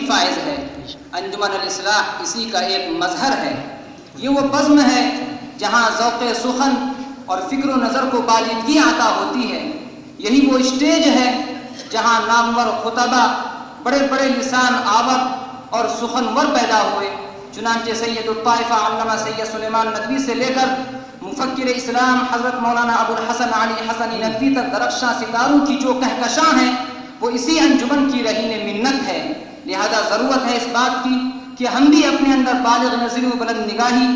فائز ہے۔ انجمن الاصلاح اسی کا ایک مظہر ہے۔ یہ وہ بزم ہے جہاں ذوق سخن اور فکر و نظر کو بالیدگی عطا ہوتی ہے۔ یہی وہ اسٹیج ہے جہاں نامور خطبہ، بڑے بڑے لسان آور اور سخنور پیدا ہوئے۔ چنانچہ سید الطائفہ علامہ سید سلیمان ندوی سے لے کر مفکر اسلام حضرت مولانا ابو الحسن علی حسنی ندوی تک درخشاں ستاروں کی جو کہکشاں ہیں وہ اسی انجمن کی رہین منت ہے۔ لہذا ضرورت ہے اس بات کی کہ ہم بھی اپنے اندر بالغ نظری و بلند نگاہی،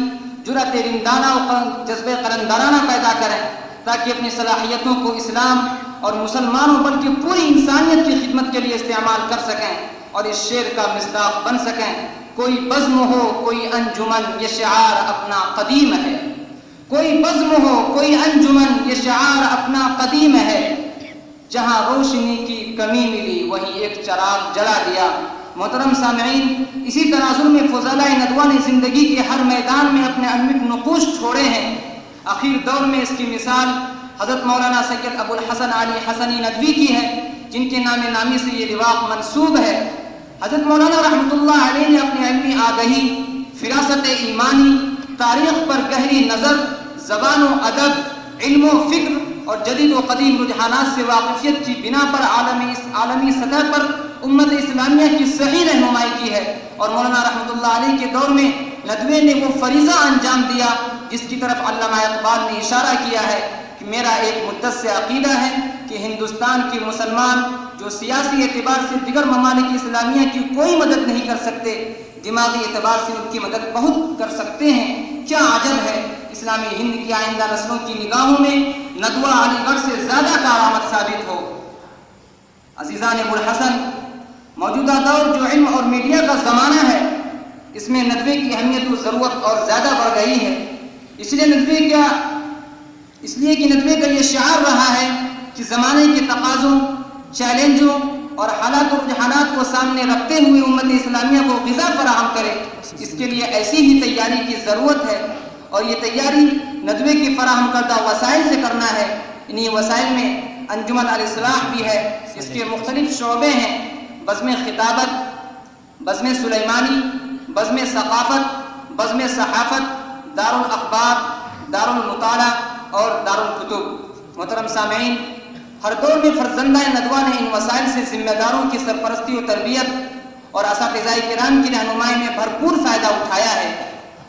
جرأت رندانہ و جذبہ قلندرانہ پیدا کریں تاکہ اپنی صلاحیتوں کو اسلام اور مسلمانوں بلکہ پوری انسانیت کی خدمت کے لیے استعمال کر سکیں اور اس شعر کا مصداق بن سکیں۔ کوئی بزم ہو کوئی انجمن یہ شعار اپنا قدیم ہے، کوئی بزم ہو کوئی انجمن یہ شعار اپنا قدیم ہے، جہاں روشنی کی کمی ملی وہیں ایک چراغ جلا دیا۔ محترم سامعین، اسی تناظر میں فضلاء ندوہ نے زندگی کے ہر میدان میں اپنے انمٹ نقوش چھوڑے ہیں۔ اخیر دور میں اس کی مثال حضرت مولانا سید ابو الحسن علی حسنی ندوی کی ہے، جن کے نام نامی سے یہ رواق منسوب ہے۔ حضرت مولانا رحمۃ اللہ علیہ نے اپنی علمی آگہی، فراست ایمانی، تاریخ پر گہری نظر، زبان و ادب، علم و فکر اور جدید و قدیم رجحانات سے واقفیت کی بنا پر عالمی سطح پر امت اسلامیہ کی صحیح رہنمائی کی ہے، اور مولانا رحمۃ اللہ علیہ کے دور میں ندوے نے وہ فریضہ انجام دیا جس کی طرف علامہ اقبال نے اشارہ کیا ہے کہ میرا ایک مدت سے عقیدہ ہے کہ ہندوستان کے مسلمان جو سیاسی اعتبار سے دیگر ممالک اسلامیہ کی کوئی مدد نہیں کر سکتے، دماغی اعتبار سے ان کی مدد بہت کر سکتے ہیں۔ کیا عجب ہے اسلامی ہند کی آئندہ نسلوں کی نگاہوں میں ندوہ علی گڑھ سے زیادہ کارآمد ثابت ہو۔ عزیزان ابو الحسن، موجودہ دور جو علم اور میڈیا کا زمانہ ہے، اس میں ندوے کی اہمیت و ضرورت اور زیادہ بڑھ گئی ہے۔ اس لیے کہ ندوے کا یہ شعار رہا ہے کہ زمانے کے تقاضوں، چیلنجوں اور حالات و رجحانات کو سامنے رکھتے ہوئے امت اسلامیہ کو غذا فراہم کرے۔ اس کے لیے ایسی ہی تیاری کی ضرورت ہے، اور یہ تیاری ندوے کی فراہم کردہ وسائل سے کرنا ہے۔ انہی وسائل میں انجمن الاصلاح بھی ہے۔ اس کے مختلف شعبے ہیں: بزم خطابت، بزم سلیمانی، بزم ثقافت، بزم صحافت، دار الاخبار، دار المطالعہ اور دار الکتب۔ محترم سامعین، ہر دور میں فرزندہ ندوہ نے ان وسائل سے ذمہ داروں کی سرپرستی و تربیت اور اساتذہ کرام کی رہنمائی میں بھرپور فائدہ اٹھایا ہے،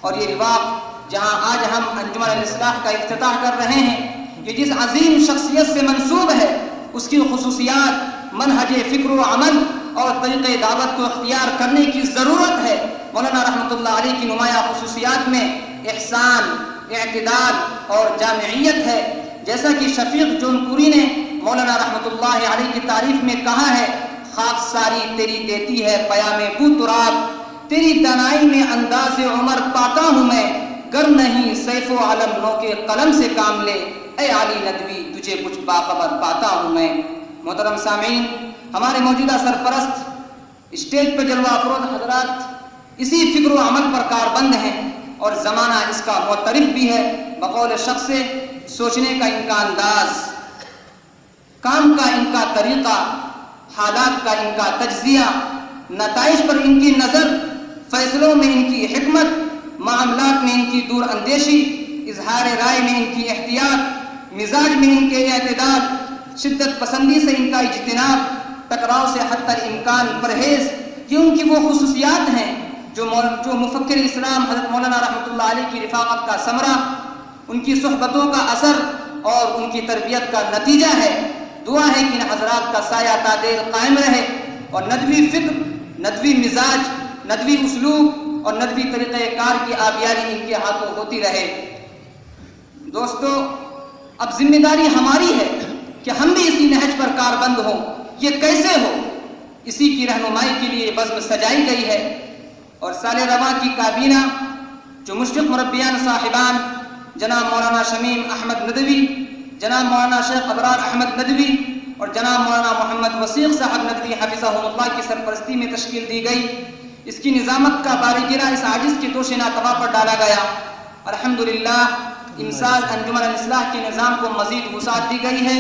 اور یہ رواق جہاں آج ہم انجمن الاصلاح کا افتتاح کر رہے ہیں، یہ جس عظیم شخصیت سے منسوب ہے، اس کی خصوصیات، منہج فکر و عمل اور طریقہ دعوت کو اختیار کرنے کی ضرورت ہے۔ مولانا رحمۃ اللہ علیہ کی نمایاں خصوصیات میں احسان، اعتدال اور جامعیت ہے۔ جیسا کہ شفیق جون پوری نے مولانا رحمۃ اللہ علیہ کی تعریف میں کہا ہے: خاک ساری تیری دیتی ہے پیام بو تراب، تیری دانائی میں انداز عمر پاتا ہوں میں، گر نہیں سیف و علم نو کے قلم سے کام لے، اے علی ندوی تجھے کچھ باخبر پاتا ہوں میں۔ محترم سامعین، ہمارے موجودہ سرپرست اسٹیج پہ جلوہ افروز حضرات اسی فکر و عمل پر کاربند ہیں، اور زمانہ اس کا معترف بھی ہے۔ بقول شخص سے سوچنے کا ان کا انداز، کام کا ان کا طریقہ، حالات کا ان کا تجزیہ، نتائج پر ان کی نظر، فیصلوں میں ان کی حکمت، معاملات میں ان کی دور اندیشی، اظہار رائے میں ان کی احتیاط، مزاج میں ان کے اعتدال، شدت پسندی سے ان کا اجتناب، ٹکراؤ سے حتی الامکان پرہیز، یہ ان کی وہ خصوصیات ہیں جو مفکر اسلام حضرت مولانا رحمۃ اللہ علیہ کی رفاقت کا ثمرہ، ان کی صحبتوں کا اثر اور ان کی تربیت کا نتیجہ ہے۔ دعا ہے کہ ان حضرات کا سایہ تا دیر قائم رہے، اور ندوی فکر، ندوی مزاج، ندوی اسلوب اور ندوی طریقہ کار کی آبیاری ان کے ہاتھوں ہوتی رہے۔ دوستو، اب ذمہ داری ہماری ہے کہ ہم بھی اسی نہج پر کاربند ہوں۔ یہ کیسے ہو؟ اسی کی رہنمائی کے لیے بزم سجائی گئی ہے، اور سال رواں کی کابینہ جو مشفق مربیان صاحبان جناب مولانا شمیم احمد ندوی، جناب مولانا شیخ ابرار احمد ندوی اور جناب مولانا محمد وثیق صاحب ندوی حفظہم اللہ کی سرپرستی میں تشکیل دی گئی، اس کی نظامت کا باریگیرہ اس عاجز کے دوش ناتواں پر ڈالا گیا۔ الحمدللہ امسال انجمن الاصلاح کے نظام کو مزید وسعت دی گئی ہے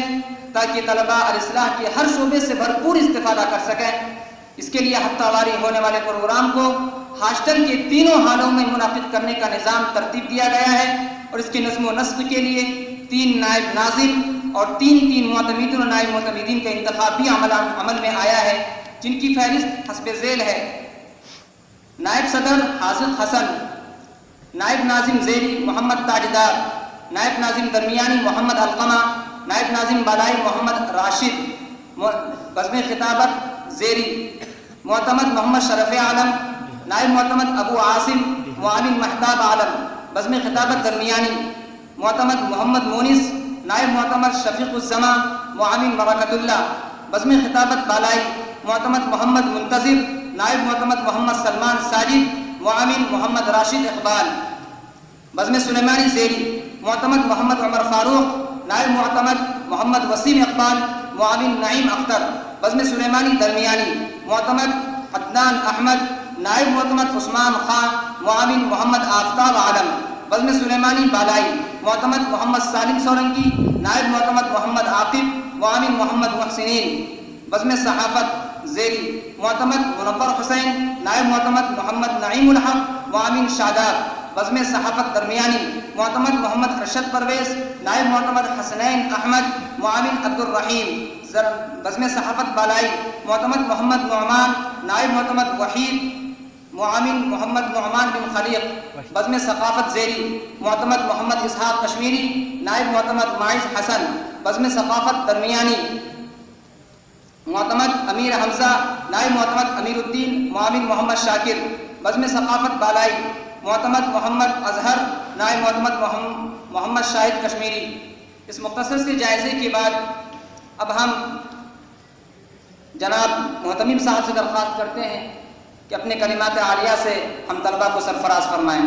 تاکہ طلباء الاصلاح کے ہر شعبے سے بھرپور استفادہ کر سکیں۔ اس کے لیے ہفتہ واری ہونے والے پروگرام کو ہاسٹل کے تینوں حالوں میں منعقد کرنے کا نظام ترتیب دیا گیا ہے، اور اس کے نظم و نسق کے لیے 3 نائب ناظم اور 3 معتمدین و نائب معتمدین کا انتخاب بھی عمل میں آیا ہے، جن کی فہرست حسب ذیل ہے: نائب صدر حاضر حسن، نائب ناظم ذیلی محمد تاجدار، نائب ناظم درمیانی محمد علقمہ، نائب ناظم بالائی محمد راشد، بزم خطابت زیری معتمد محمد شرف عالم، نائب معتمد ابو عاصم، معاون مہتاب عالم، بزم خطابت درمیانی معتمد محمد مونس، نائب معتمد شفیق الزماں، معاون برکت اللہ، بزم خطابت بالائی معتمد محمد منتظر، نائب معتمد محمد سلمان ساجد، معاون محمد راشد اقبال، بزم سلیمانی زیری معتمد محمد عمر فاروق، نائب معتمد محمد وسیم اقبال، معاون نعیم اختر، بزم سلیمانی درمیانی معتمد عدنان احمد، نائب معتمد عثمان خان، معاون محمد آفتاب عالم، بزم سلیمانی بالائی معتمد محمد سالم سورنگی، نائب معتمد محمد عاقب، معاون محمد محسنین، بزم صحافت زیری معتمد منور حسین، نائب معتمد محمد نعیم الحق، معاون شاداب، بزم صحافت درمیانی معتمد محمد ارشد پرویز، نائب معتمد حسنین احمد، معاون عبد الرحیم، بزم صحافت بالائی معتمد محمد نعمان، نائب معتمد وحید، معاون محمد نعمان بن خلیق، بزم ثقافت زیری معتمد محمد اسحاق کشمیری، نائب معتمد معز حسن، بزم ثقافت درمیانی معتمد امیر حمزہ، نائب معتمد امیر الدین، معاون محمد شاکر، بزم ثقافت بالائی معتمد محمد اظہر، نائب معتمد محمد شاہد کشمیری۔ اس مختصر سے جائزے کے بعد اب ہم جناب محتمم صاحب سے درخواست کرتے ہیں کہ اپنے کلمات عالیہ سے ہم طلبہ کو سرفراز فرمائیں۔